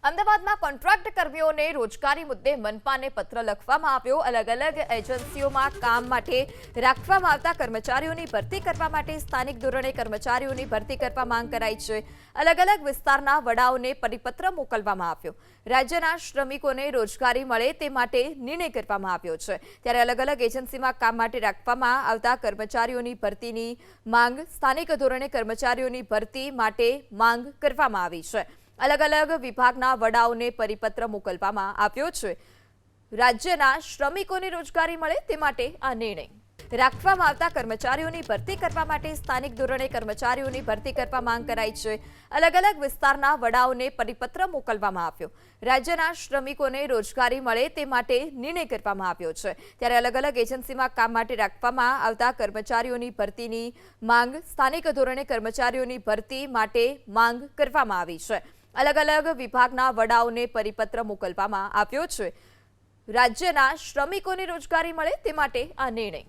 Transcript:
અમદાવાદમાં કોન્ટ્રાક્ટ કર્મીઓને રોજગારી મુદ્દે મનપાને પત્ર લખવામાં આવ્યો। અલગ અલગ એજન્સીઓમાં કામ માટે રાખવામાં આવતા કર્મચારીઓની ભરતી કરવા માટે સ્થાનિક ધોરણે કર્મચારીઓની ભરતી કરવા માંગ કરાઈ છે। અલગ અલગ વિસ્તારના વડાઓને પરિપત્ર મોકલવામાં આવ્યો। રાજ્યના શ્રમિકોને રોજગારી મળે તે માટે નિર્ણય કરવામાં આવ્યો છે। ત્યારે અલગ અલગ એજન્સીમાં કામ માટે રાખવામાં આવતા કર્મચારીઓની ભરતીની માંગ સ્થાનિક ધોરણે કર્મચારીઓની ભરતી માટે માંગ કરવામાં આવી છે। अलग अलग विभागना वडाओने परिपत्र मोकलवामां आव्यो छे। राज्यना श्रमिकोने रोजगारी मळे ते माटे आ निर्णय राखवामां आवता कर्मचारीओनी भरती करवा माटे स्थानिक धोरणे कर्मचारीओनी भरती करवा मांग कराई छे। अलग अलग विस्ताરના वडाओने परिपत्र मोकलवामां आव्यो। राज्यना श्रमिकोने रोजगारी मळे ते माटे निर्णय करवामां आव्यो छे। त्यारे अलग अलग एजन्सीमां काम माटे राखवामां आवता कर्मचारीओनी भरतीनी માંગ સ્થાનિક ધોરણે કર્મચારીઓની ભરતી માટે માંગ કરવામાં આવી છે। अलग अलग विभागना वडाओने परिपत्र मोकलवामां आव्यो छे। राज्यना श्रमिकोने रोजगारी मळे ते माटे आ निर्णय।